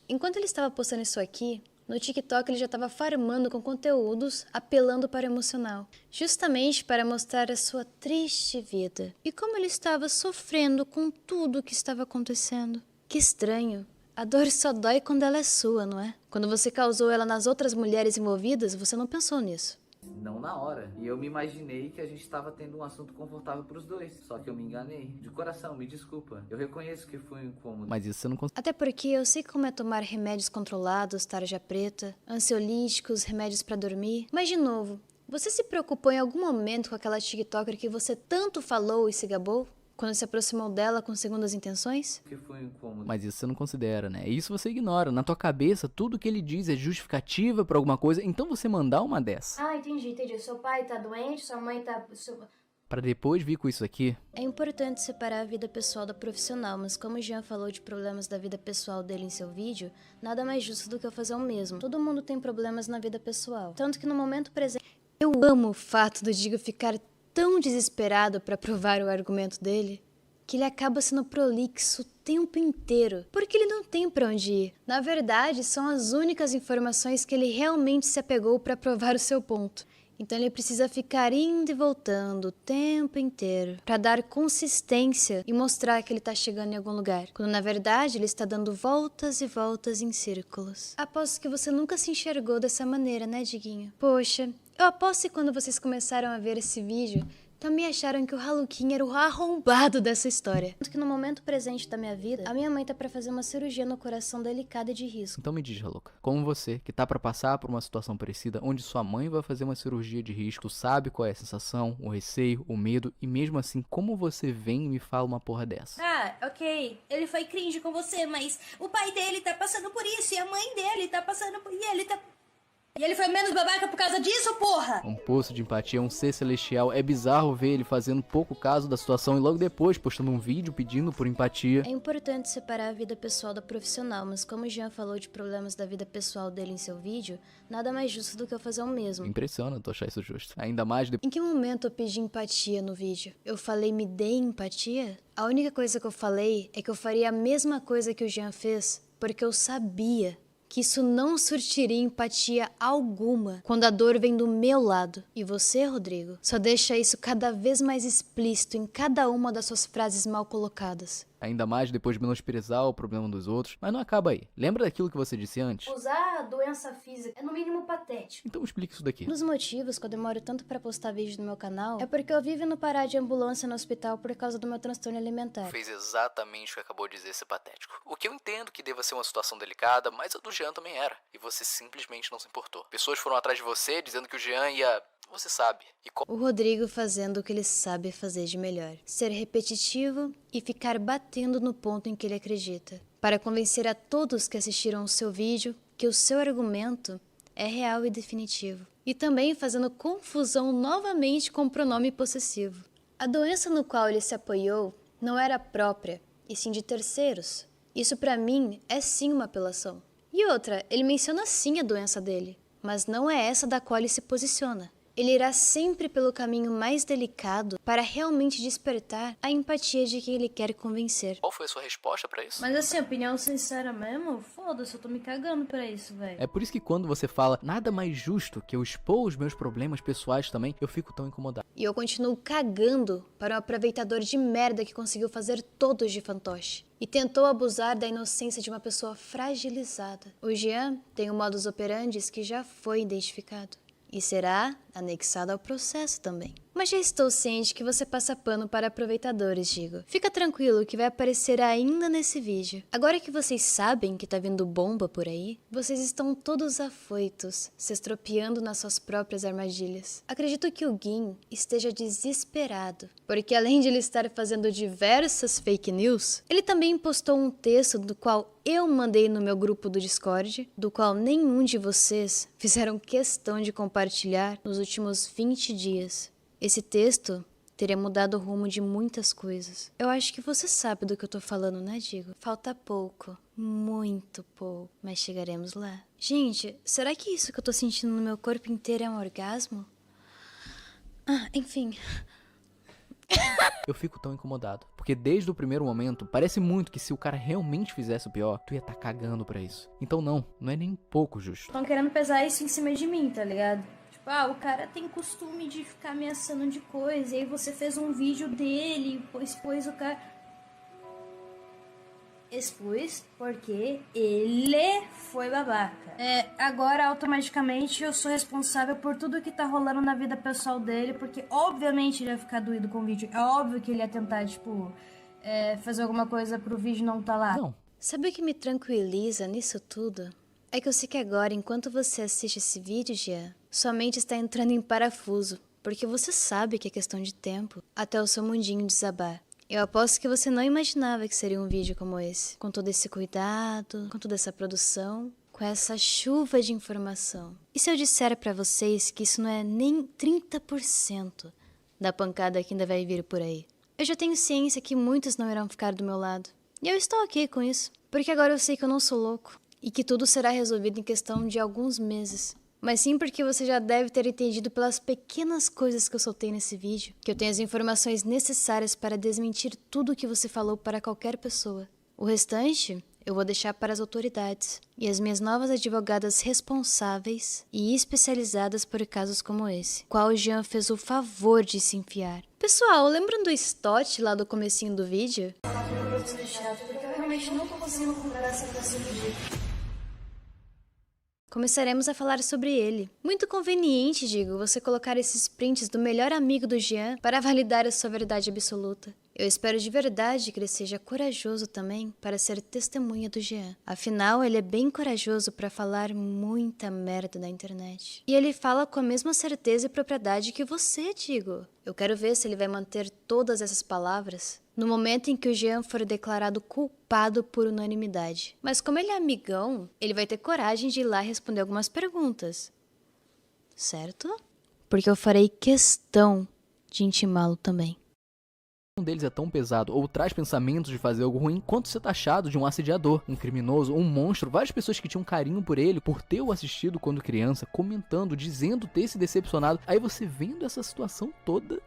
[SPEAKER 2] Enquanto ele estava postando isso aqui, no TikTok ele já estava farmando com conteúdos apelando para o emocional, justamente para mostrar a sua triste vida e como ele estava sofrendo com tudo o que estava acontecendo. Que estranho. A dor só dói quando ela é sua, não é? Quando você causou ela nas outras mulheres envolvidas, você não pensou nisso.
[SPEAKER 14] não na hora. E eu me imaginei que a gente estava tendo um assunto confortável pros dois. Só que eu me enganei. De coração, me desculpa. Eu reconheço que foi um incômodo.
[SPEAKER 13] Mas isso você não consegue.
[SPEAKER 2] Até porque eu sei como é tomar remédios controlados, tarja preta, ansiolíticos, remédios pra dormir. Mas de novo, você se preocupou em algum momento com aquela TikToker que você tanto falou e se gabou? Quando se aproximou dela com segundas intenções?
[SPEAKER 14] Que foi um incômodo.
[SPEAKER 13] Mas isso você não considera, né? Isso você ignora. Na tua cabeça, tudo que ele diz é justificativa pra alguma coisa, então você mandar uma dessa.
[SPEAKER 12] Ah, entendi. Seu pai tá doente, sua mãe tá...
[SPEAKER 13] Pra depois vir com isso aqui.
[SPEAKER 2] É importante separar a vida pessoal da profissional, mas como o Jean falou de problemas da vida pessoal dele em seu vídeo, nada mais justo do que eu fazer o mesmo. Todo mundo tem problemas na vida pessoal. Tanto que no momento presente... Eu amo o fato do Digo ficar tão desesperado pra provar o argumento dele, que ele acaba sendo prolixo o tempo inteiro, porque ele não tem pra onde ir. Na verdade, são as únicas informações que ele realmente se apegou pra provar o seu ponto. Então ele precisa ficar indo e voltando o tempo inteiro pra dar consistência e mostrar que ele tá chegando em algum lugar, quando na verdade ele está dando voltas e voltas em círculos. Aposto que você nunca se enxergou dessa maneira, né, Diguinho? Poxa, eu aposto que quando vocês começaram a ver esse vídeo, também acharam que o Haluquinha era o arrombado dessa história. Tanto que no momento presente da minha vida, a minha mãe tá pra fazer uma cirurgia no coração delicada e de risco.
[SPEAKER 13] Então me diz, Haluca, como você, que tá pra passar por uma situação parecida, onde sua mãe vai fazer uma cirurgia de risco, tu sabe qual é a sensação, o receio, o medo, e mesmo assim, como você vem e me fala uma porra dessa?
[SPEAKER 18] Ah, ok, ele foi cringe com você, mas o pai dele tá passando por isso, e a mãe dele tá passando por... E ele foi menos babaca por causa disso, porra!
[SPEAKER 13] Um poço de empatia, um ser celestial. É bizarro ver ele fazendo pouco caso da situação e logo depois postando um vídeo pedindo por empatia.
[SPEAKER 2] É importante separar a vida pessoal da profissional, mas como o Jean falou de problemas da vida pessoal dele em seu vídeo, nada mais justo do que eu fazer o mesmo.
[SPEAKER 13] Impressiona tu achar isso justo. Ainda mais
[SPEAKER 2] Em que momento eu pedi empatia no vídeo? Eu falei me dê empatia? A única coisa que eu falei é que eu faria a mesma coisa que o Jean fez, porque eu sabia que isso não surtiria empatia alguma quando a dor vem do meu lado. E você, Rodrigo, só deixa isso cada vez mais explícito em cada uma das suas frases mal colocadas.
[SPEAKER 13] Ainda mais depois de menosprezar o problema dos outros. Mas não acaba aí. Lembra daquilo que você disse antes?
[SPEAKER 12] Usar a doença física é no mínimo patético.
[SPEAKER 13] Então explica isso daqui.
[SPEAKER 2] Um dos motivos que eu demoro tanto pra postar vídeo no meu canal é porque eu vivo no parar de ambulância no hospital por causa do meu transtorno alimentar.
[SPEAKER 13] Fez exatamente o que acabou de dizer ser patético. O que eu entendo que deva ser uma situação delicada, mas a do Jean também era. E você simplesmente não se importou. Pessoas foram atrás de você dizendo que o Jean ia... Você sabe.
[SPEAKER 2] O Rodrigo fazendo o que ele sabe fazer de melhor. Ser repetitivo e ficar batendo no ponto em que ele acredita. Para convencer a todos que assistiram o seu vídeo que o seu argumento é real e definitivo. E também fazendo confusão novamente com o pronome possessivo. A doença no qual ele se apoiou não era própria, e sim de terceiros. Isso pra mim é sim uma apelação. E outra, ele menciona sim a doença dele, mas não é essa da qual ele se posiciona. Ele irá sempre pelo caminho mais delicado para realmente despertar a empatia de quem ele quer convencer.
[SPEAKER 13] Qual foi a sua resposta pra isso?
[SPEAKER 18] Mas assim, opinião sincera mesmo, foda-se, eu tô me cagando pra isso, velho.
[SPEAKER 13] É por isso que quando você fala nada mais justo que eu expor os meus problemas pessoais também, eu fico tão incomodado.
[SPEAKER 2] E eu continuo cagando para um aproveitador de merda que conseguiu fazer todos de fantoche. E tentou abusar da inocência de uma pessoa fragilizada. O Jean tem um modus operandi que já foi identificado. E será anexado ao processo também. Mas já estou ciente que você passa pano para aproveitadores, Digo. Fica tranquilo que vai aparecer ainda nesse vídeo. Agora que vocês sabem que tá vindo bomba por aí, vocês estão todos afoitos, se estropiando nas suas próprias armadilhas. Acredito que o Gin esteja desesperado, porque além de ele estar fazendo diversas fake news, ele também postou um texto do qual eu mandei no meu grupo do Discord, do qual nenhum de vocês fizeram questão de compartilhar nos últimos 20 dias. Esse texto teria mudado o rumo de muitas coisas. Eu acho que você sabe do que eu tô falando, né, Digo? Falta pouco, muito pouco, mas chegaremos lá. Gente, será que isso que eu tô sentindo no meu corpo inteiro é um orgasmo? Ah, enfim...
[SPEAKER 13] Eu fico tão incomodado, porque desde o primeiro momento, parece muito que se o cara realmente fizesse o pior, tu ia tá cagando pra isso. Então não é nem um pouco justo.
[SPEAKER 18] Estão querendo pesar isso em cima de mim, tá ligado? Tipo, o cara tem costume de ficar ameaçando de coisa, e aí você fez um vídeo dele, expôs o cara...
[SPEAKER 12] Expus porque ele foi babaca. Agora, automaticamente, eu sou responsável por tudo que tá rolando na vida pessoal dele, porque obviamente ele ia ficar doído com o vídeo. É óbvio que ele ia tentar, fazer alguma coisa pro vídeo não tá lá.
[SPEAKER 2] Não. Sabe o que me tranquiliza nisso tudo? É que eu sei que agora, enquanto você assiste esse vídeo, Jean, sua mente está entrando em parafuso, porque você sabe que é questão de tempo até o seu mundinho desabar. Eu aposto que você não imaginava que seria um vídeo como esse, com todo esse cuidado, com toda essa produção, com essa chuva de informação. E se eu disser pra vocês que isso não é nem 30% da pancada que ainda vai vir por aí? Eu já tenho ciência que muitos não irão ficar do meu lado. E eu estou ok com isso, porque agora eu sei que eu não sou louco e que tudo será resolvido em questão de alguns meses. Mas sim porque você já deve ter entendido pelas pequenas coisas que eu soltei nesse vídeo, que eu tenho as informações necessárias para desmentir tudo o que você falou para qualquer pessoa. O restante eu vou deixar para as autoridades e as minhas novas advogadas responsáveis e especializadas por casos como esse, qual o Jean fez o favor de se enfiar. Pessoal, lembram do Stott lá do comecinho do vídeo?
[SPEAKER 12] Porque eu realmente não tô conseguindo comprar essa peça do jeito.
[SPEAKER 2] Começaremos a falar sobre ele. Muito conveniente, digo, você colocar esses prints do melhor amigo do Jean para validar a sua verdade absoluta. Eu espero de verdade que ele seja corajoso também para ser testemunha do Jean. Afinal, ele é bem corajoso para falar muita merda na internet. E ele fala com a mesma certeza e propriedade que você, digo. Eu quero ver se ele vai manter todas essas palavras no momento em que o Jean for declarado culpado por unanimidade. Mas como ele é amigão, ele vai ter coragem de ir lá responder algumas perguntas. Certo? Porque eu farei questão de intimá-lo também.
[SPEAKER 13] Um deles é tão pesado ou traz pensamentos de fazer algo ruim quanto ser taxado de um assediador, um criminoso, um monstro. Várias pessoas que tinham carinho por ele, por ter o assistido quando criança, comentando, dizendo ter se decepcionado. Aí você vendo essa situação toda,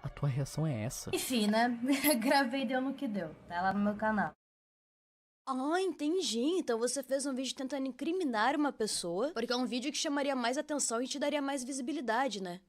[SPEAKER 13] a tua reação é essa.
[SPEAKER 12] Enfim, né? Gravei e deu no que deu. Tá lá no meu canal.
[SPEAKER 2] Ah, entendi. Então você fez um vídeo tentando incriminar uma pessoa, porque é um vídeo que chamaria mais atenção e te daria mais visibilidade, né?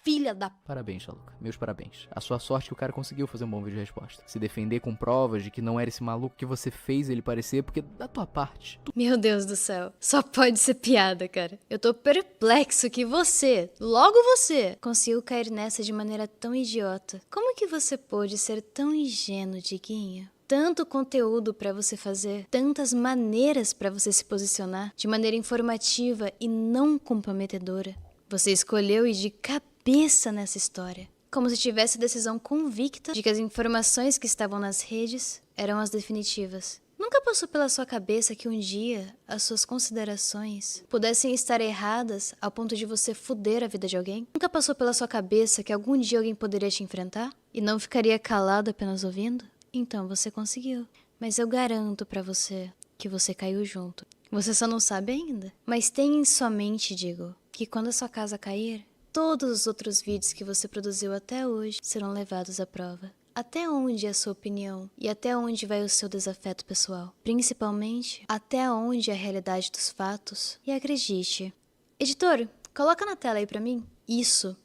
[SPEAKER 2] Filha da...
[SPEAKER 13] Parabéns, Xaluca. Meus parabéns. A sua sorte que o cara conseguiu fazer um bom vídeo de resposta. Se defender com provas de que não era esse maluco que você fez ele parecer, porque da tua parte...
[SPEAKER 2] Meu Deus do céu. Só pode ser piada, cara. Eu tô perplexo que você, logo você, conseguiu cair nessa de maneira tão idiota. Como que você pôde ser tão ingênuo, Diguinho? Tanto conteúdo pra você fazer, tantas maneiras pra você se posicionar, de maneira informativa e não comprometedora. Você escolheu ir de cabeça nessa história, como se tivesse a decisão convicta de que as informações que estavam nas redes eram as definitivas. Nunca passou pela sua cabeça que um dia as suas considerações pudessem estar erradas ao ponto de você foder a vida de alguém? Nunca passou pela sua cabeça que algum dia alguém poderia te enfrentar e não ficaria calado apenas ouvindo? Então você conseguiu. Mas eu garanto pra você que você caiu junto. Você só não sabe ainda. Mas tenha em sua mente, digo, que quando a sua casa cair, todos os outros vídeos que você produziu até hoje serão levados à prova. Até onde é a sua opinião e até onde vai o seu desafeto pessoal? Principalmente, até onde é a realidade dos fatos? E acredite. Editor, coloca na tela aí pra mim. Isso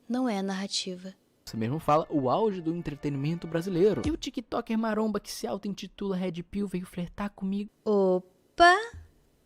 [SPEAKER 2] não é narrativa.
[SPEAKER 13] Você mesmo fala o auge do entretenimento brasileiro. E o TikToker maromba que se auto-intitula Red Pill veio flertar comigo.
[SPEAKER 2] Opa!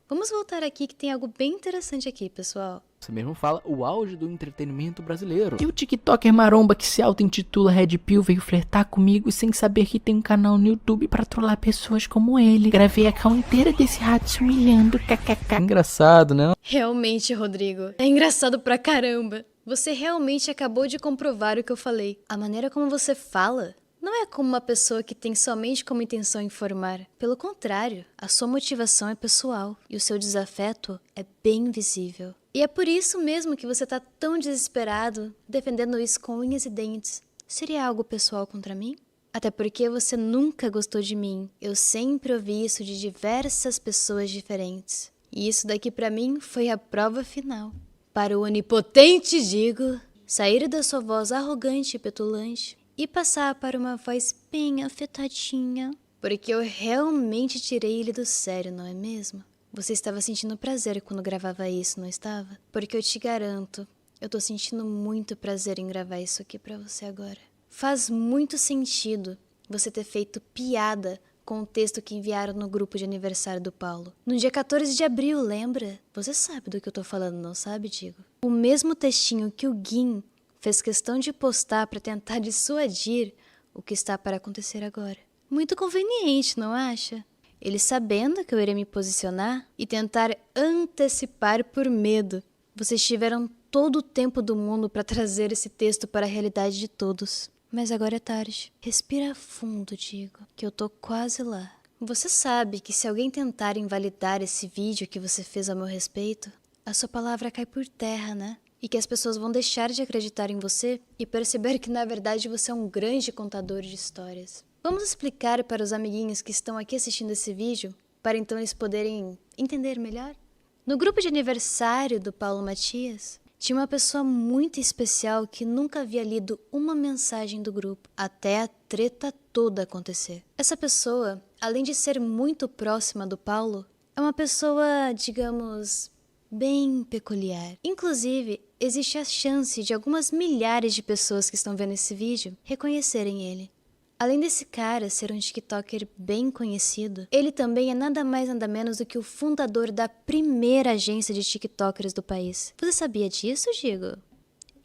[SPEAKER 2] Vamos voltar aqui que tem algo bem interessante aqui, pessoal.
[SPEAKER 13] Você mesmo fala o auge do entretenimento brasileiro. E o TikToker maromba que se auto-intitula Red Pill veio flertar comigo sem saber que tem um canal no YouTube pra trollar pessoas como ele. Gravei a call inteira desse rato se humilhando, kkk. Engraçado, né?
[SPEAKER 2] Realmente, Rodrigo. É engraçado pra caramba. Você realmente acabou de comprovar o que eu falei. A maneira como você fala não é como uma pessoa que tem somente como intenção informar. Pelo contrário, a sua motivação é pessoal e o seu desafeto é bem visível. E é por isso mesmo que você tá tão desesperado, defendendo isso com unhas e dentes. Seria algo pessoal contra mim? Até porque você nunca gostou de mim. Eu sempre ouvi isso de diversas pessoas diferentes. E isso daqui pra mim foi a prova final. Para o onipotente digo, sair da sua voz arrogante e petulante e passar para uma voz bem afetadinha. Porque eu realmente tirei ele do sério, não é mesmo? Você estava sentindo prazer quando gravava isso, não estava? Porque eu te garanto, eu tô sentindo muito prazer em gravar isso aqui pra você agora. Faz muito sentido você ter feito piada com o texto que enviaram no grupo de aniversário do Paulo. No dia 14 de abril, lembra? Você sabe do que eu tô falando, não sabe, Digo? O mesmo textinho que o Gin fez questão de postar para tentar dissuadir o que está para acontecer agora. Muito conveniente, não acha? Ele sabendo que eu iria me posicionar e tentar antecipar por medo. Vocês tiveram todo o tempo do mundo para trazer esse texto para a realidade de todos. Mas agora é tarde. Respira fundo, Digo, que eu tô quase lá. Você sabe que se alguém tentar invalidar esse vídeo que você fez a meu respeito, a sua palavra cai por terra, né? E que as pessoas vão deixar de acreditar em você e perceber que na verdade você é um grande contador de histórias. Vamos explicar para os amiguinhos que estão aqui assistindo esse vídeo, para então eles poderem entender melhor? No grupo de aniversário do Paulo Matias, tinha uma pessoa muito especial que nunca havia lido uma mensagem do grupo, até a treta toda acontecer. Essa pessoa, além de ser muito próxima do Paulo, é uma pessoa, digamos, bem peculiar. Inclusive, existe a chance de algumas milhares de pessoas que estão vendo esse vídeo reconhecerem ele. Além desse cara ser um TikToker bem conhecido, ele também é nada mais nada menos do que o fundador da primeira agência de TikTokers do país. Você sabia disso, Digo?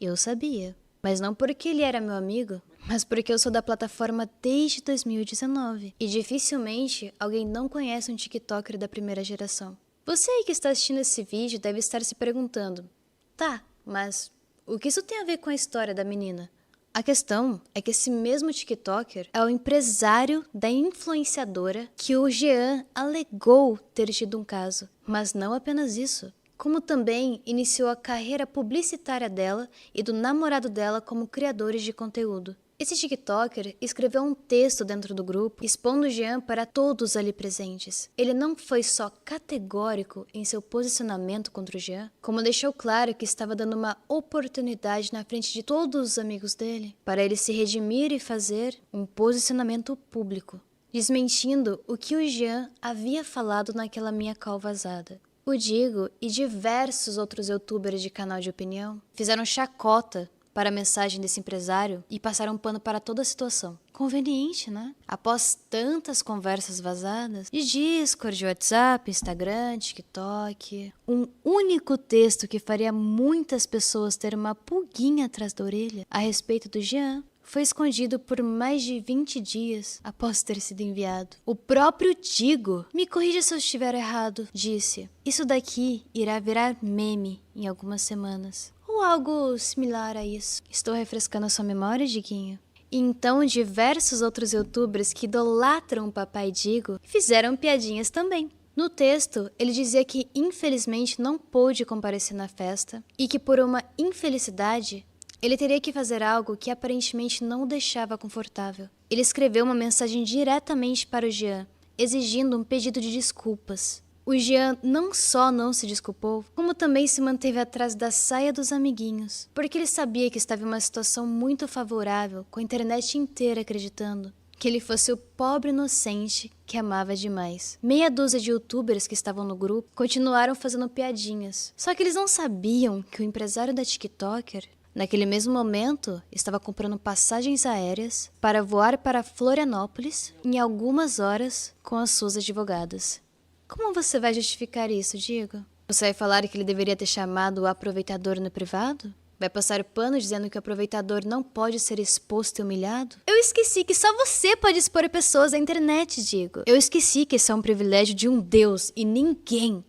[SPEAKER 2] Eu sabia. Mas não porque ele era meu amigo, mas porque eu sou da plataforma desde 2019. E dificilmente alguém não conhece um TikToker da primeira geração. Você aí que está assistindo esse vídeo deve estar se perguntando: tá, mas o que isso tem a ver com a história da menina? A questão é que esse mesmo TikToker é o empresário da influenciadora que o Jean alegou ter tido um caso. Mas não apenas isso, como também iniciou a carreira publicitária dela e do namorado dela como criadores de conteúdo. Esse TikToker escreveu um texto dentro do grupo expondo o Jean para todos ali presentes. Ele não foi só categórico em seu posicionamento contra o Jean, como deixou claro que estava dando uma oportunidade na frente de todos os amigos dele para ele se redimir e fazer um posicionamento público, desmentindo o que o Jean havia falado naquela minha call vazada. O Digo e diversos outros youtubers de canal de opinião fizeram chacota para a mensagem desse empresário e passaram um pano para toda a situação. Conveniente, né? Após tantas conversas vazadas de Discord, WhatsApp, Instagram, TikTok, um único texto que faria muitas pessoas ter uma pulguinha atrás da orelha a respeito do Jean foi escondido por mais de 20 dias após ter sido enviado. O próprio Digo, me corrija se eu estiver errado, disse: isso daqui irá virar meme em algumas semanas. Ou algo similar a isso. Estou refrescando a sua memória, Diguinho? E então diversos outros youtubers que idolatram o papai Digo fizeram piadinhas também. No texto, ele dizia que infelizmente não pôde comparecer na festa e que por uma infelicidade ele teria que fazer algo que aparentemente não o deixava confortável. Ele escreveu uma mensagem diretamente para o Jean, exigindo um pedido de desculpas. O Jean não só não se desculpou, como também se manteve atrás da saia dos amiguinhos, porque ele sabia que estava em uma situação muito favorável, com a internet inteira acreditando que ele fosse o pobre inocente que amava demais. Meia dúzia de youtubers que estavam no grupo continuaram fazendo piadinhas, só que eles não sabiam que o empresário da TikToker, naquele mesmo momento, estava comprando passagens aéreas para voar para Florianópolis em algumas horas com as suas advogadas. Como você vai justificar isso, Digo? Você vai falar que ele deveria ter chamado o aproveitador no privado? Vai passar pano dizendo que o aproveitador não pode ser exposto e humilhado? Eu esqueci que só você pode expor pessoas à internet, Digo. Eu esqueci que isso é um privilégio de um Deus e ninguém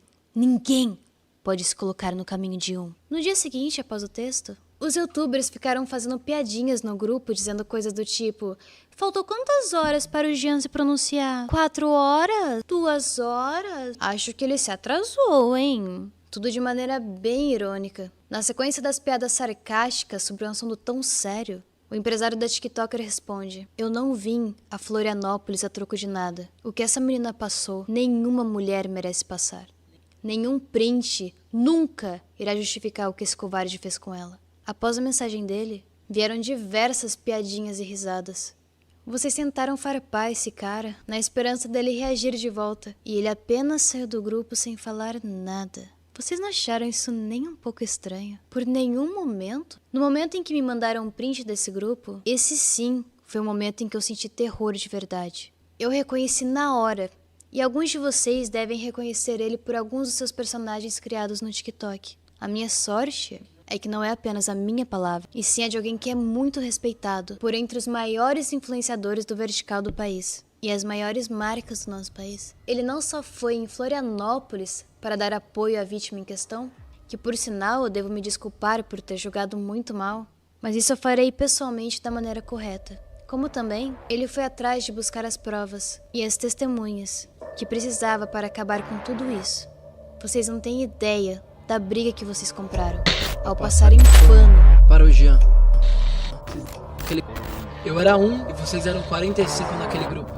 [SPEAKER 2] pode se colocar no caminho de um. No dia seguinte, após o texto, os youtubers ficaram fazendo piadinhas no grupo, dizendo coisas do tipo: faltou quantas horas para o Jean se pronunciar? 4 horas? 2 horas? Acho que ele se atrasou, hein? Tudo de maneira bem irônica. Na sequência das piadas sarcásticas sobre um assunto tão sério, o empresário da TikToker responde: eu não vim a Florianópolis a troco de nada. O que essa menina passou, nenhuma mulher merece passar. Nenhum print nunca irá justificar o que esse covarde fez com ela. Após a mensagem dele, vieram diversas piadinhas e risadas. Vocês tentaram farpar esse cara na esperança dele reagir de volta, e ele apenas saiu do grupo sem falar nada. Vocês não acharam isso nem um pouco estranho? Por nenhum momento? No momento em que me mandaram um print desse grupo, esse sim foi o momento em que eu senti terror de verdade. Eu reconheci na hora, e alguns de vocês devem reconhecer ele por alguns dos seus personagens criados no TikTok. A minha sorte é que não é apenas a minha palavra, e sim a de alguém que é muito respeitado por entre os maiores influenciadores do vertical do país e as maiores marcas do nosso país. Ele não só foi em Florianópolis para dar apoio à vítima em questão, que por sinal eu devo me desculpar por ter julgado muito mal, mas isso eu farei pessoalmente da maneira correta. Como também, ele foi atrás de buscar as provas e as testemunhas que precisava para acabar com tudo isso. Vocês não têm ideia da briga que vocês compraram ao passarem pano
[SPEAKER 19] para o Jean. Eu era 1 e vocês eram 45 naquele grupo.